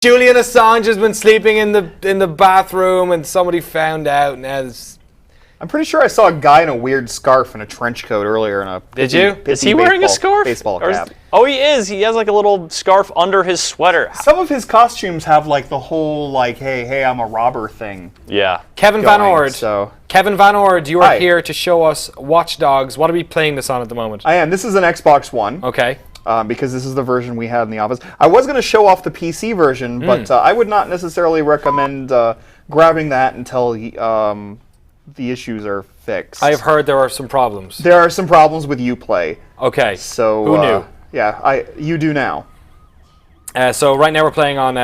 Julian Assange has been sleeping in the bathroom, and somebody found out. Now, I'm pretty sure I saw a guy in a weird scarf and a trench coat earlier. In a did you? Is he wearing a scarf? Baseball cap. Oh, he is. He has like a little scarf under his sweater. Some of his costumes have like the whole like, hey, I'm a robber thing. Yeah. Kevin VanOrd. Kevin VanOrd, you are here to show us Watch Dogs. What are we playing this on at the moment? I am. This is an Xbox One. Okay. Because this is the version we had in the office. I was going to show off the PC version, but I would not necessarily recommend grabbing that until the issues are fixed. I have heard there are some problems. There are some problems with Uplay. Okay. So who knew? Yeah, you do now. So right now we're playing on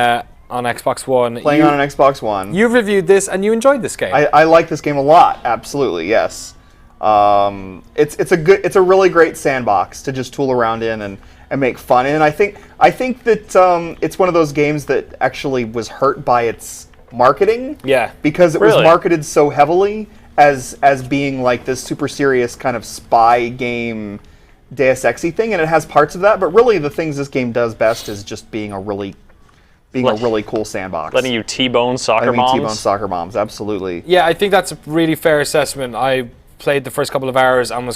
Xbox One. Playing on an Xbox One. You've reviewed this and you enjoyed this game. I like this game a lot. Absolutely, yes. It's a really great sandbox to just tool around in and make fun in. I think that it's one of those games that actually was hurt by its marketing. Yeah. Because it was marketed so heavily as being like this super serious kind of spy game Deus Ex-y thing, and it has parts of that, but really the things this game does best is just being a really cool sandbox. Letting you T-bone soccer moms? T-bone soccer moms, absolutely. Yeah, I think that's a really fair assessment. I played the first couple of hours and was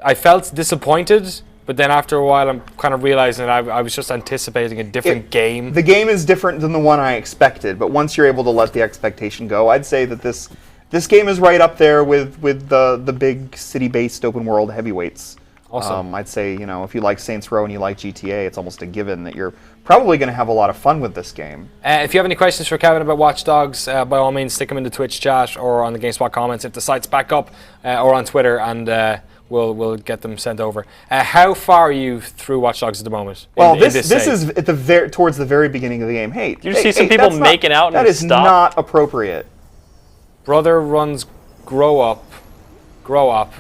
I felt disappointed, but then after a while I'm kind of realizing that I was just anticipating a different game. The game is different than the one I expected, but once you're able to let the expectation go, I'd say that this game is right up there with the big city-based open world heavyweights. Awesome. I'd say, if you like Saints Row and you like GTA, it's almost a given that you're probably going to have a lot of fun with this game. If you have any questions for Kevin about Watch Dogs, by all means stick them in the Twitch chat or on the GameSpot comments if the site's back up, or on Twitter, and we'll get them sent over. How far are you through Watch Dogs at the moment? Well, this is at towards the very beginning of the game. Hey, you see some people making out and that is stop? not appropriate. Brother runs grow up.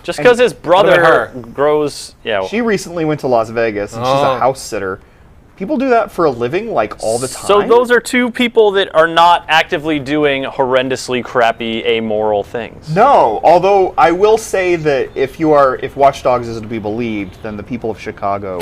Just because his brother grows, yeah. She recently went to Las Vegas and she's a house sitter. People do that for a living, like, all the time. So those are two people that are not actively doing horrendously crappy, amoral things. No, although I will say that if Watch Dogs is to be believed, then the people of Chicago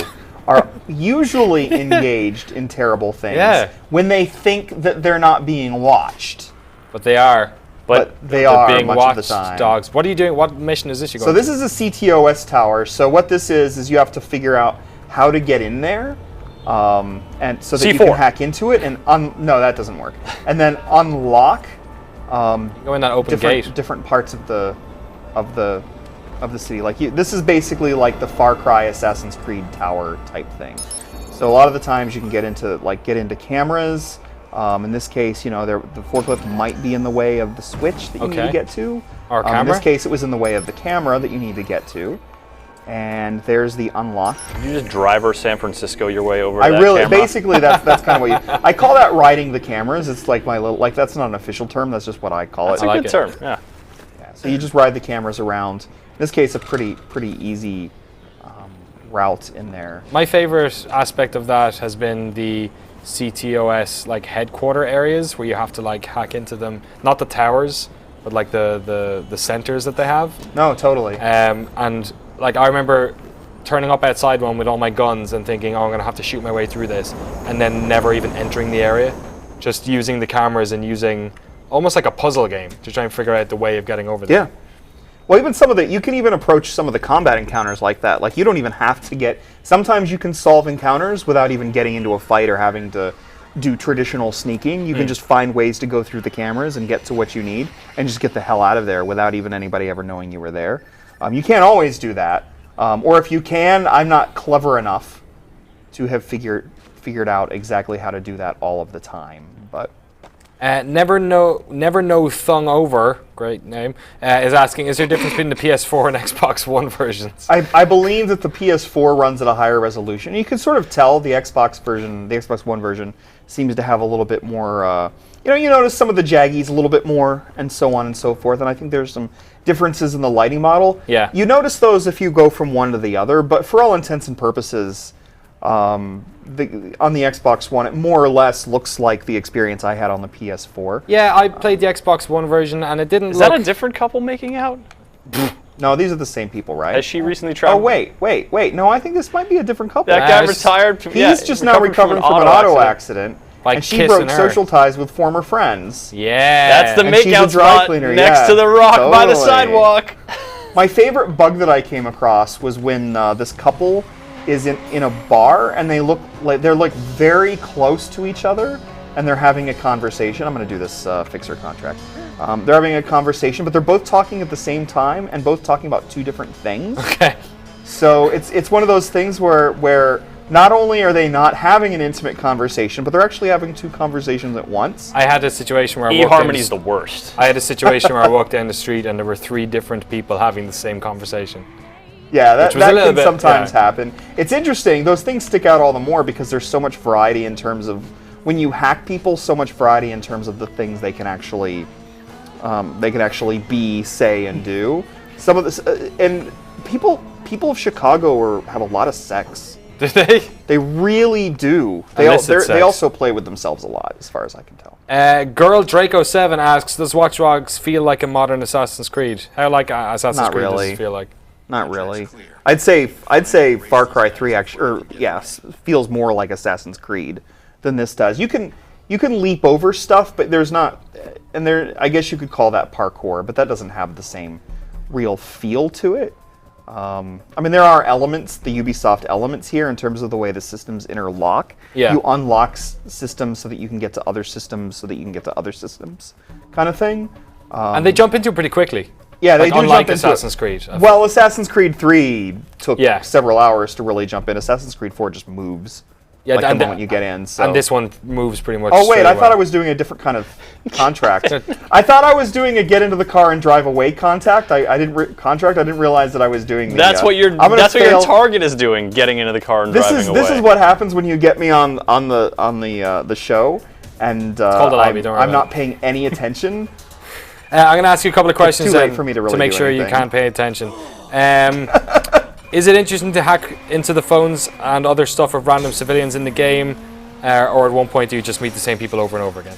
are usually engaged in terrible things when they think that they're not being watched. But they are. But they are being much watched of the time. Dogs. What are you doing? What mission is this you're going So this is a CTOS tower. So what this is you have to figure out how to get in there. And so that C4. you can hack into it and no, that doesn't work. And then unlock go in that open gate. Different parts of the city. Like this is basically like the Far Cry Assassin's Creed tower type thing. So a lot of the times you can get into cameras. In this case, the forklift might be in the way of the switch that you need to get to. Or camera? In this case, it was in the way of the camera that you need to get to. And there's the unlock. Did you just driver San Francisco your way over Basically, that's kind of what I call that riding the cameras. It's like that's not an official term. That's just what I call it. That's a good term. Yeah. So you just ride the cameras around. In this case, a pretty easy route in there. My favorite aspect of that has been the CTOS headquarter areas where you have to hack into them, not the towers, but the centers that they have. No, totally. And I remember turning up outside one with all my guns and thinking, I'm going to have to shoot my way through this, and then never even entering the area, just using the cameras and using almost like a puzzle game to try and figure out the way of getting over there. Yeah. Well, even you can even approach some of the combat encounters like that. Like, you don't even have to sometimes you can solve encounters without even getting into a fight or having to do traditional sneaking. You can just find ways to go through the cameras and get to what you need and just get the hell out of there without even anybody ever knowing you were there. You can't always do that. Or if you can, I'm not clever enough to have figured out exactly how to do that all of the time. But Never know Thung Over, great name, is asking, is there a difference between the PS4 and Xbox One versions? I believe that the PS4 runs at a higher resolution. You can sort of tell the Xbox One version seems to have a little bit more, you notice some of the jaggies a little bit more and so on and so forth, and I think there's some differences in the lighting model. Yeah. You notice those if you go from one to the other, but for all intents and purposes, on the Xbox One, it more or less looks like the experience I had on the PS4. Yeah, I played the Xbox One version, and it didn't Is that a different couple making out? No, these are the same people, right? Has she recently traveled? Oh, wait. No, I think this might be a different couple. That guy retired. He's just now recovering from an auto accident. By and she kissing broke her. social ties with former friends. Yeah. That's the And she's a makeout dry spot cleaner, next yeah, to the rock by the totally. sidewalk. My favorite bug that I came across was when this couple is in a bar and they look like they're like very close to each other and they're having a conversation. I'm going to do this fixer contract. They're having a conversation, but they're both talking at the same time and both talking about two different things. Okay. So it's one of those things where not only are they not having an intimate conversation, but they're actually having two conversations at once. I had a situation where I walked down eHarmony's the worst. I had a situation where I walked down the street and there were 3 different people having the same conversation. Yeah, that was a little can bit, sometimes yeah. happen. It's interesting. Those things stick out all the more because there's so much variety in terms of when you hack people. So much variety in terms of the things they can actually be, say, and do. Some of this and people of Chicago have a lot of sex. Did they? They really do. Illicit sex. They also play with themselves a lot, as far as I can tell. Girl Draco7 asks, does Watch Dogs feel like a modern Assassin's Creed? How like Assassin's Not Creed does really. it feel like? Not really. I'd say Far Cry 3 actually, feels more like Assassin's Creed than this does. You can leap over stuff, but there's not, and there. I guess you could call that parkour, but that doesn't have the same real feel to it. I mean, there are elements, the Ubisoft elements here, in terms of the way the systems interlock. Yeah. You unlock systems so that you can get to other systems, so that you can get to other systems, kind of thing. And they jump into it pretty quickly. Yeah, they Like, do unlike jump into Assassin's it. Creed. Well, Assassin's Creed 3 took Yeah. several hours to really jump in. Assassin's Creed 4 just moves. Yeah, like and the moment you get in. So. And this one moves pretty much. Oh wait, straight I away. thought I was doing a different kind of contract. I thought I was doing a get into the car and drive away contract. I didn't realize that I was doing. That's what your target is doing, getting into the car and driving away. This is what happens when you get me on the show, and called a lobby, don't worry I'm about not paying any attention. I'm going to ask you a couple of questions too late for me to really make do sure you anything. can pay attention. Is it interesting to hack into the phones and other stuff of random civilians in the game, or at one point do you just meet the same people over and over again?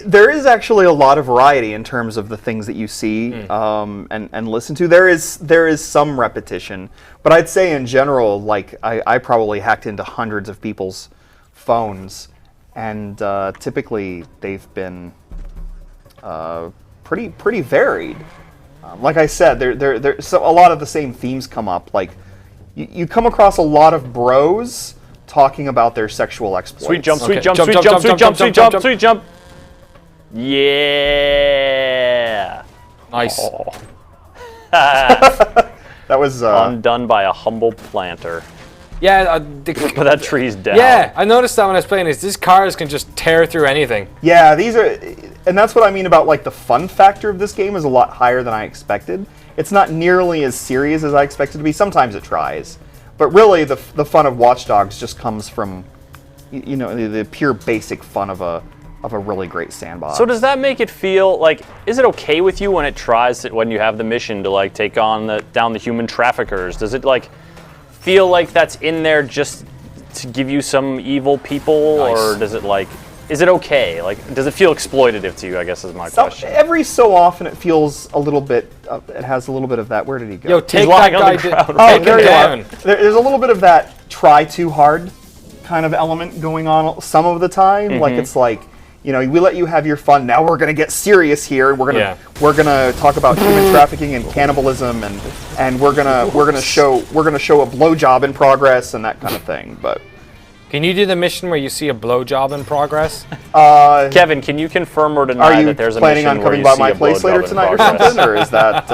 There is actually a lot of variety in terms of the things that you see and listen to. There is some repetition, but I'd say in general, like I probably hacked into hundreds of people's phones, and typically they've been pretty varied. Like I said, so a lot of the same themes come up. Like you come across a lot of bros talking about their sexual exploits. Sweet jump, sweet Okay. jump, Jump, sweet jump, jump, sweet jump, jump, jump, sweet jump, jump, sweet jump. Yeah. Nice. Oh. That was Undone by a humble planter. Yeah, But that tree's down. yeah, I noticed that when I was playing this. These cars can just tear through anything. yeah. These are, and that's what I mean about like the fun factor of this game is a lot higher than I expected. It's not nearly as serious as I expected it to be. Sometimes it tries, but really the fun of Watch Dogs just comes from, you know, the pure basic fun of a really great sandbox. So does that make it feel like, is it okay with you when it tries to, when you have the mission to like take on down the human traffickers? Does it like feel like that's in there just to give you some evil people, Nice. or does it like, is it okay? Like, does it feel exploitative to you, I guess is my question. Every so often it feels a little bit, it has a little bit of that. Where did he go? Yo, take that lying on guy. the ground. Oh, Take there him you down. are. There's a little bit of that try too hard kind of element going on some of the time. Like it's like, you know, we let you have your fun. Now we're gonna get serious here, and we're gonna talk about human trafficking and cannibalism, and we're gonna show a blowjob in progress and that kind of thing. But Can you do the mission where you see a blowjob in progress? Kevin, can you confirm or deny are you that there's a planning mission on where coming you by see my a place later blowjob in tonight or progress? something, or is that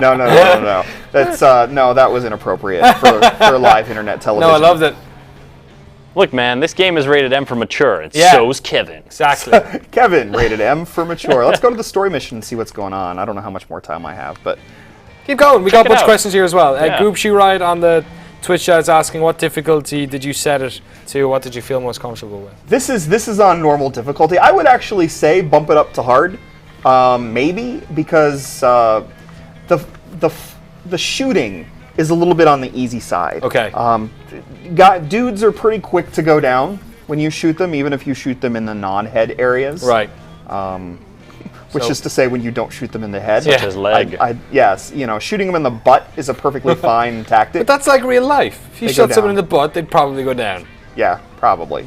no? That's no, that was inappropriate for live internet television. No, I love that. Look, man, this game is rated M for mature, and Yeah. so's Kevin. Exactly. Kevin, rated M for mature. Let's go to the story mission and see what's going on. I don't know how much more time I have, but Keep going. We got a it bunch of out. questions here as well. Yeah. Group Shoe Ride on the Twitch chat is asking, what difficulty did you set it to? What did you feel most comfortable with? this is on normal difficulty. I would actually say bump it up to hard, maybe because the shooting is a little bit on the easy side. Okay. Dudes are pretty quick to go down when you shoot them, even if you shoot them in the non-head areas. Right. Which So- is to say, when you don't shoot them in the head. Such as leg. Yes, you know, shooting them in the butt is a perfectly fine tactic. But that's like real life. If you They go shot someone down. in the butt, they'd probably go down. Yeah, Probably.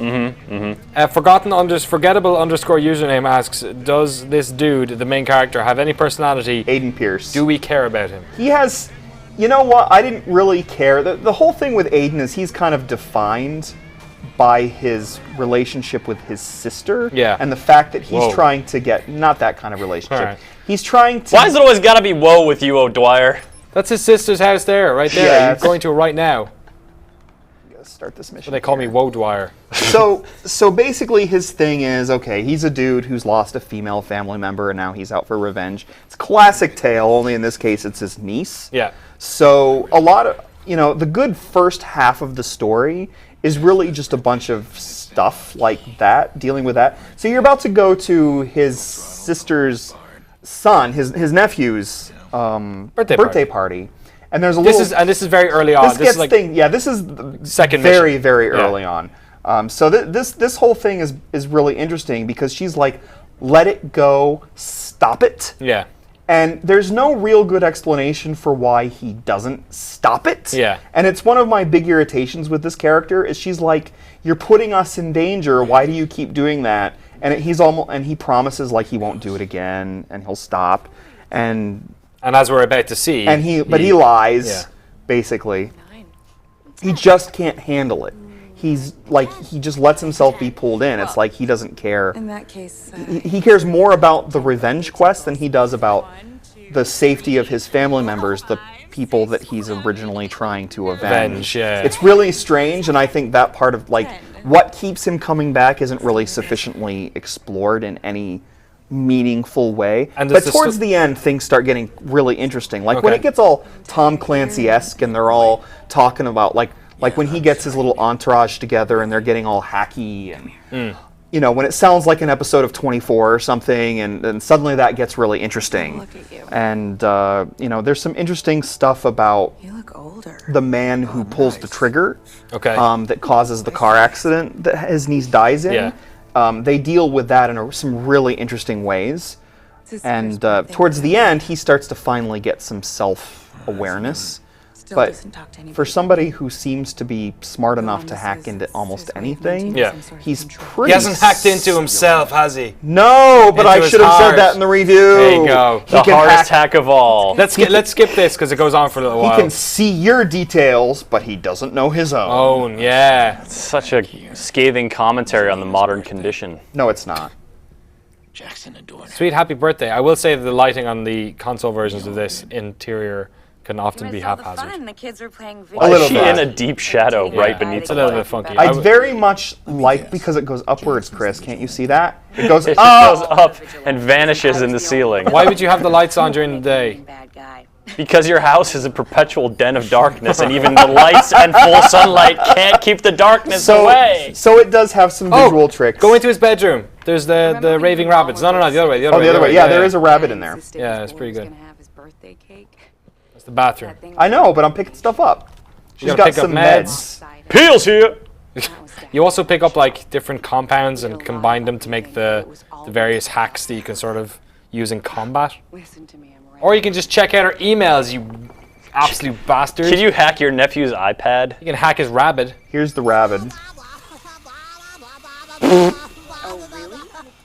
Forgettable underscore username asks, does this dude, the main character, have any personality? Aiden Pierce. Do we care about him? He has... You know what? I didn't really care. The whole thing with Aiden is he's kind of defined by his relationship with his sister. Yeah. And the fact that he's Whoa. trying to get... Not that kind of relationship. Alright. He's trying to... Why is it always gotta be woe with you, O'Dwyer? That's his sister's house there, right there. Yeah, You're going to it right now. Start this mission. They call me Woe Dwyer. So basically his thing is, okay, he's a dude who's lost a female family member and now he's out for revenge. It's a classic tale, only in this case it's his niece. Yeah. So a lot of, the good first half of the story is really just a bunch of stuff like that, dealing with that. So you're about to go to his sister's son, his nephew's birthday party. And there's a This is very early on. This is the second very, mission. very early on. So this whole thing is really interesting because she's like, let it go, stop it. Yeah. And there's no real good explanation for why he doesn't stop it. Yeah. And it's one of my big irritations with this character is she's like, you're putting us in danger. Why do you keep doing that? And he promises like he won't do it again and he'll stop. And as we're about to see, but he lies, Yeah. basically. He just can't handle it. He's like, he just lets himself be pulled in. It's like he doesn't care. In that case, He cares more about the revenge quest than he does about the safety of his family members, the people that he's originally trying to avenge. Yeah. It's really strange, and I think that part of like what keeps him coming back isn't really sufficiently explored in any meaningful way. But towards the end, things start getting really interesting. Like when it gets all Tom Clancy-esque and they're all talking about like when he gets his little entourage together and they're getting all hacky and when it sounds like an episode of 24 or something, and suddenly that gets really interesting. Look at you. And there's some interesting stuff about You look older. the man who pulls the trigger Okay. that causes the car accident that his niece dies in. Yeah. They deal with that in some really interesting ways. And towards the end, he starts to finally get some self-awareness. Still But doesn't talk to anybody. for somebody who seems to be smart enough to hack into almost anything, Yeah. he's pretty... He hasn't hacked into himself, has he? No, but Into I his should have heart. said that in the review. There you go. He The can hardest hack- hack of all. Let's skip this because it goes on for a little He while. can see your details, but he doesn't know his own. Own, yeah. Such a scathing commentary on the modern condition. No, it's not. Sweet happy birthday. I will say that the lighting on the console versions of this interior can often be haphazard. The kids were playing A little Is she bit. in a deep shadow right beneath It's a the little light? bit funky. I very much like because it goes upwards, Chris. Can't you see that? It goes It up. goes up and vanishes in the ceiling. Why would you have the lights on during the day? Because your house is a perpetual den of darkness, and even the lights and full sunlight can't keep the darkness away. So it does have some visual tricks. Go into his bedroom. There's the raving rabbits. No, the other way. The other way. Yeah, there is a rabbit in there. Yeah, it's pretty good. Have his birthday cake. That's the bathroom. I know, but I'm picking stuff up. She's gotta got pick up some meds. Peel's here. You also pick up like different compounds and combine them to make the various hacks that you can sort of use in combat. Listen to me, I'm right. Or you can just check out our emails, you absolute bastard. Can you hack your nephew's iPad? You can hack his rabbit. Here's the rabbit. Oh,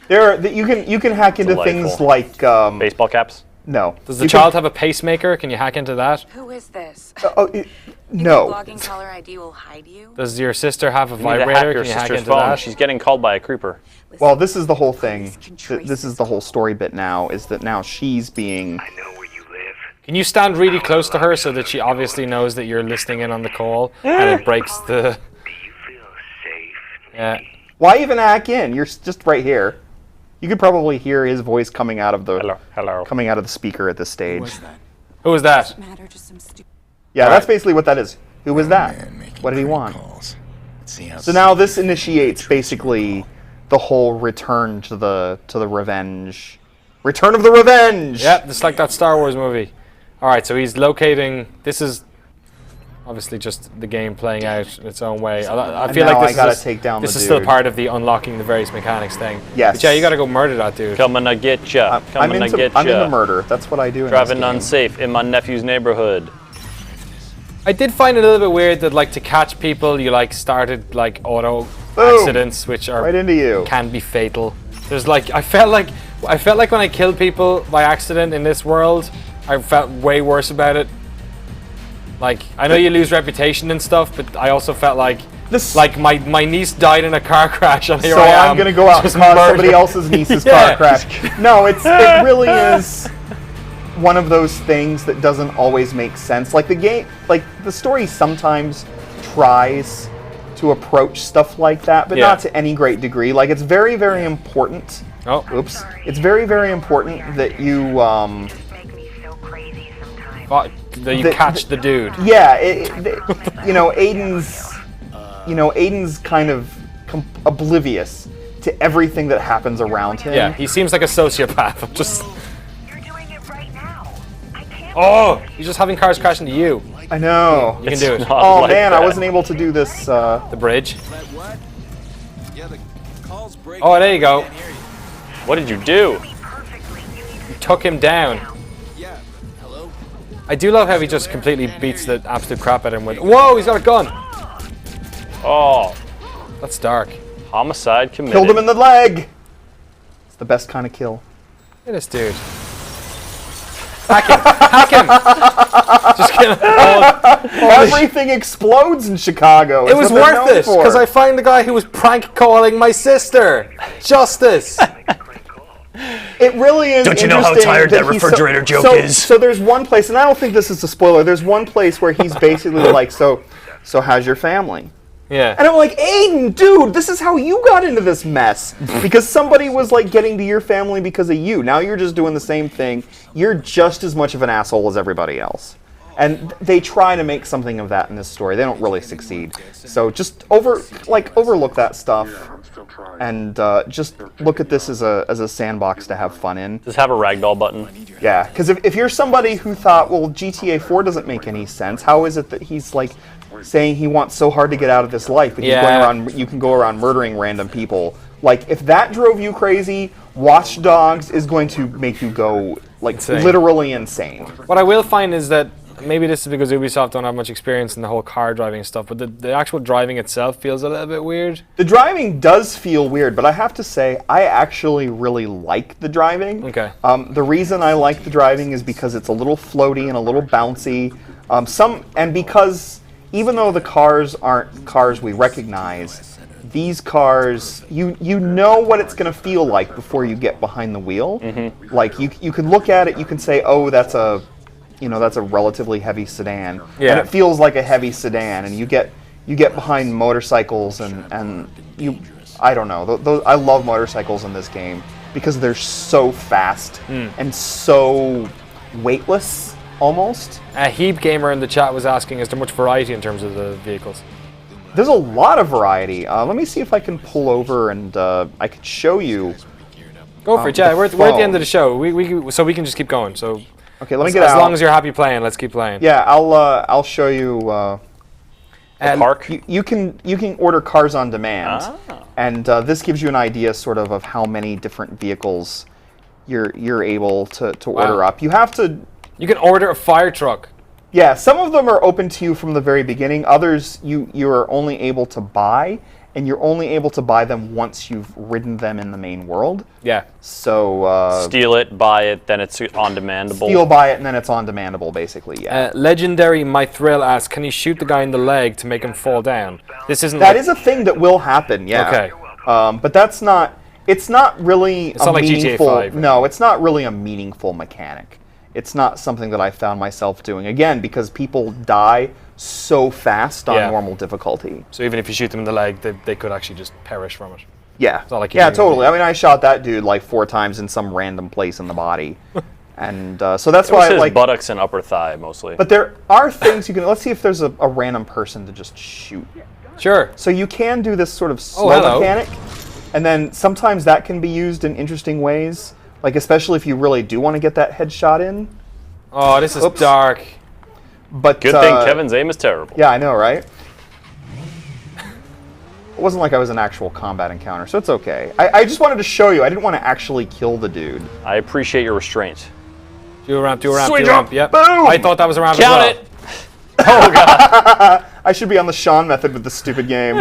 really? You can hack into things Delightful. like Baseball caps? no. Does the child have a pacemaker? Can you hack into that? Who is this? No. Logging caller ID will hide you. Does your sister have a You need to hack vibrator? your Can you hack sister's into phone. that? She's getting called by a creeper. Well, this is the whole thing. This is the whole story bit now. Is that now she's being? Can you stand really close to her so that she obviously knows that you're listening in on the call and it breaks the... Yeah. Why even hack in? You're just right here. You could probably hear his voice coming out of the Hello. coming out of the speaker at this stage. Who was that? Matter, just some stupid. Yeah, that's basically what that is. Who was that? What did he want? So now this initiates basically the whole return to the revenge. Return of the Revenge! Yep, just like that Star Wars movie. Alright, so he's locating... This is obviously just the game playing out in its own way. I feel now like I this gotta is, take down this the is still dude. part of the unlocking the various mechanics thing. Yes. But yeah, you gotta go murder that dude. Coming to get ya. I'm Coming to get into ya. murder. That's what I do in Driving this game. unsafe in my nephew's neighborhood. I did find it a little bit weird that like to catch people you like started like auto Boom. accidents, which are Right into you. can be fatal. There's like I felt like when I killed people by accident in this world, I felt way worse about it. Like I know you lose reputation and stuff, but I also felt like my niece died in a car crash, and here So I am. I'm gonna go out and just cause murdered. somebody else's niece's Yeah. car crash. No, it really is one of those things that doesn't always make sense. Like the story sometimes tries to approach stuff like that, but Yeah. not to any great degree. Like it's very, very important. Oh, Oops. It's very, very important that you that you The- catch the dude. yeah, Aiden's kind of oblivious to everything that happens around him. Yeah, he seems like a sociopath. I'm just. You're doing it right now. I can't. Oh, he's just having cars crash into you. I know. You can do it. Not Oh like man, that. I wasn't able to do this. The bridge. What? Yeah, the call's breaking. Oh, there you go. Can't hear you. What did you do? You took him down. Yeah. Hello? I do love how he just completely beats the absolute crap out of him with. Whoa, he's got a gun. Oh, That's dark. homicide committed. Killed him in the leg. It's the best kind of kill. Look at this dude. Hack him! Hack him! Just kidding. Everything explodes in Chicago. It was worth it because I find the guy who was prank calling my sister. Justice. It really is. Don't you know how interesting tired that he's refrigerator joke so, is? So there's one place, and I don't think this is a spoiler. There's one place where he's basically like, so how's your family? Yeah. And I'm like, Aiden, dude, this is how you got into this mess. Because somebody was like getting to your family because of you. Now you're just doing the same thing. You're just as much of an asshole as everybody else. And they try to make something of that in this story. They don't really succeed. So just overlook that stuff and just look at this as a sandbox to have fun in. Just have a ragdoll button. Yeah, because if you're somebody who thought, well, GTA 4 doesn't make any sense, how is it that he's like saying he wants so hard to get out of this life, but you can go around murdering random people? Like, if that drove you crazy, Watch Dogs is going to make you go like Insane. literally insane. What I will find is that maybe this is because Ubisoft don't have much experience in the whole car driving stuff, but the actual driving itself feels a little bit weird. The driving does feel weird, but I have to say, I actually really like the driving. Okay. The reason I like the driving is because it's a little floaty and a little bouncy. Because even though the cars aren't cars we recognize, these cars, you know what it's going to feel like before you get behind the wheel. Mm-hmm. Like you can look at it, you can say, oh, that's a relatively heavy sedan, Yeah. and it feels like a heavy sedan. And you get behind motorcycles and I don't know. I love motorcycles in this game because they're so fast and so weightless. Almost. A Heap Gamer in the chat was asking, is there much variety in terms of the vehicles? There's a lot of variety. Let me see if I can pull over and I could show you. Go for it, yeah. the We're at the end of the show. So we can just keep going. So Okay, let me get as out. long as you're happy playing, let's keep playing. Yeah, I'll show you. Park. You can order cars on demand, and this gives you an idea sort of how many different vehicles you're able to order up. You have to. You can order a fire truck. Yeah, some of them are open to you from the very beginning. Others you are only able to buy, and you're only able to buy them once you've ridden them in the main world. Yeah. So Steal it, buy it, then it's on demandable. steal, buy it, and then it's on demandable, basically. Yeah. Legendary My Thrill asks, can you shoot the guy in the leg to make him fall down? This isn't. That is a thing that will happen. Yeah. Okay. But that's not. It's not really. It's not like GTA meaningful. 5, right? No, it's not really a meaningful mechanic. It's not something that I found myself doing, again, because people die so fast on Yeah. normal difficulty. So even if you shoot them in the leg, they could actually just perish from it. Yeah. not like you're Yeah, doing totally. I mean, I shot that dude like 4 times in some random place in the body. And so that's It was why, his like... buttocks and upper thigh, mostly. But there are things you can... Let's see if there's a random person to just shoot. Sure. So you can do this sort of slow hello. mechanic, and then sometimes that can be used in interesting ways, like especially if you really do want to get that headshot in. Oh, this is Oops. dark. But Good thing Kevin's aim is terrible. Yeah, I know, right? It wasn't like I was an actual combat encounter, so it's okay. I just wanted to show you. I didn't want to actually kill the dude. I appreciate your restraint. Do a ramp, do a ramp, Sweet do a ramp. jump. Yep. Boom. I thought that was a ramp Count as well. it! Oh, God. I should be on the Sean method with this stupid game.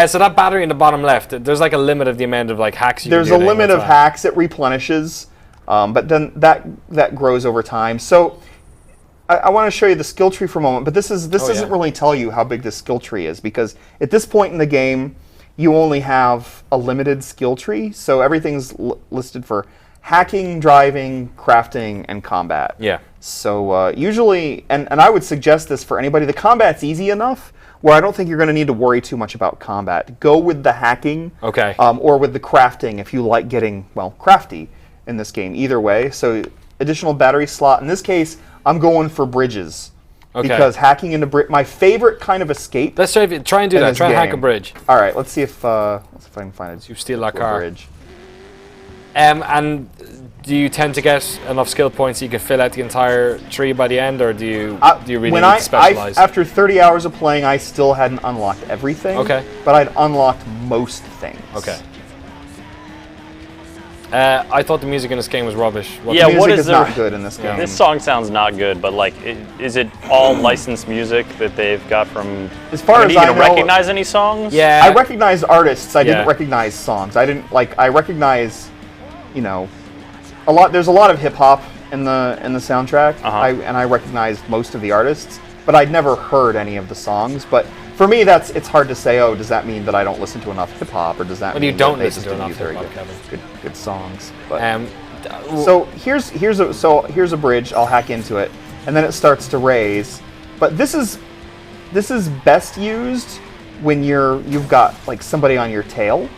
So that battery in the bottom left, there's like a limit of the amount of like hacks you There's can a do. limit of hacks it replenishes, but then that grows over time. So I want to show you the skill tree for a moment, but this doesn't really tell you how big this skill tree is, because at this point in the game, you only have a limited skill tree, so everything's listed for hacking, driving, crafting, and combat. Yeah. So usually, and I would suggest this for anybody, the combat's easy enough where I don't think you're going to need to worry too much about combat. Go with the hacking, Okay. or with the crafting if you like getting, well, crafty in this game. Either way, so additional battery slot. In this case, I'm going for bridges. Okay. Because hacking into my favorite kind of escape. Let's try and do in that. this Try and hack a game. bridge. All right, let's see if I can find it. You steal that A car. bridge. And do you tend to get enough skill points so you can fill out the entire tree by the end, or do you really need to specialize? After 30 hours of playing, I still hadn't unlocked everything. Okay. But I'd unlocked most things. Okay. I thought the music in this game was rubbish. Yeah, Music what is is the- not good in this game. This song sounds not good, but like, is it all licensed music that they've got from? As far Are as you I gonna know, recognize any songs? Yeah. I recognized artists. I didn't Yeah. recognize songs. I didn't like. I recognize, you know, a lot. There's a lot of hip hop in the soundtrack. And I recognized most of the artists, but I'd never heard any of the songs. But for me, it's hard to say. Oh, does that mean that I don't listen to enough hip hop, or does that Well, mean you don't that they listen just to didn't enough use very hip-hop, good songs? But so so here's a bridge. I'll hack into it, and then it starts to raise. But this is best used when you've got like somebody on your tail.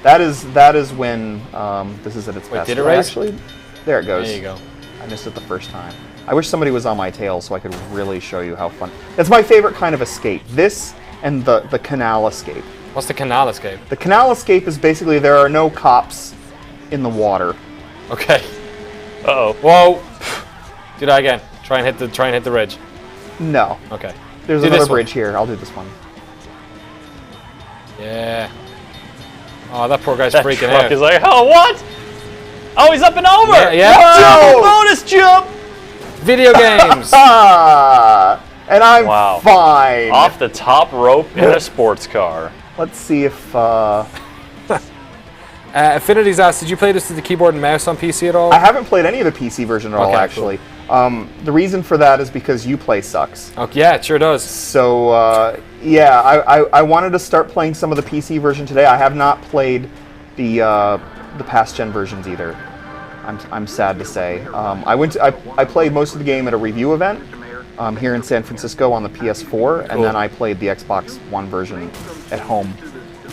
That is when this is at its best. did it Well, raise? Actually, there it goes. there you go. I missed it the first time. I wish somebody was on my tail so I could really show you how fun. That's my favorite kind of escape. This and the canal escape. What's the canal escape? The canal escape is basically there are no cops in the water. Okay. Uh-oh. Whoa. Do that again. Try and hit the ridge. No. Okay. There's Do another this one. bridge here. I'll do this one. Oh, that poor guy's That freaking truck out. is like, oh, what? Oh, he's up and over! Yeah. Whoa! Whoa! Bonus jump! Video games. Ah! And I'm Wow. fine. Off the top rope in a sports car. Let's see if Affinity's asked, did you play this with the keyboard and mouse on PC at all? I haven't played any of the PC version at all, Okay, actually. The reason for that is because Uplay sucks. Oh, yeah, it sure does. So yeah, I wanted to start playing some of the PC version today. I have not played the past gen versions either. I'm sad to say. I played most of the game at a review event here in San Francisco on the PS4, and then I played the Xbox One version at home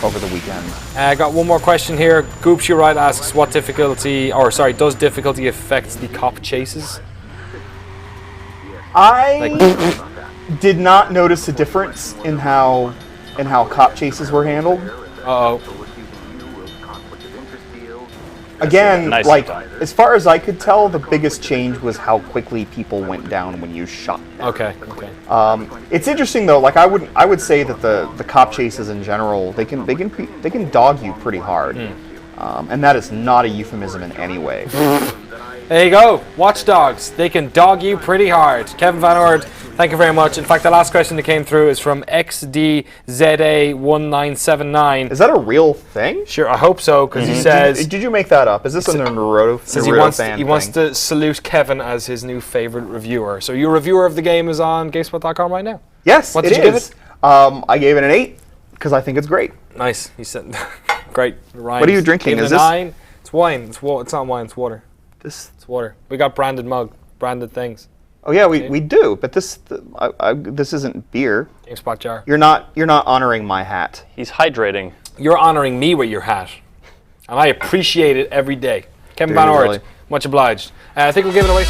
over the weekend. I got one more question here. Goops You Right asks, does difficulty affect the cop chases? I did not notice a difference in how cop chases were handled. Uh-oh. Again, Nice like time. as far as I could tell, the biggest change was how quickly people went down when you shot them. Okay. It's interesting though. Like I would say that the cop chases in general, they can dog you pretty hard, and that is not a euphemism in any way. There you go. Watch Dogs. They can dog you pretty hard. Kevin VanOrd, thank you very much. In fact, the last question that came through is from XDZA1979. Is that a real thing? Sure, I hope so, because he says Did you make that up? Is this a Naruto fan he wants thing? to salute Kevin as his new favorite reviewer. So your reviewer of the game is on GameSpot.com right now. Yes, What it did you give is. I gave it an 8 because I think it's great. Nice. He said, great. Rhymes. What are you drinking? Gave it Is a this- 9. It's wine. It's not wine. It's water. This. It's water. We got branded mug, branded things. Oh yeah, we do, but this isn't beer. GameSpot jar. You're not honoring my hat. He's hydrating. You're honoring me with your hat, and I appreciate it every day. Kevin Do you VanOrd, really? much obliged. I think we'll give it away.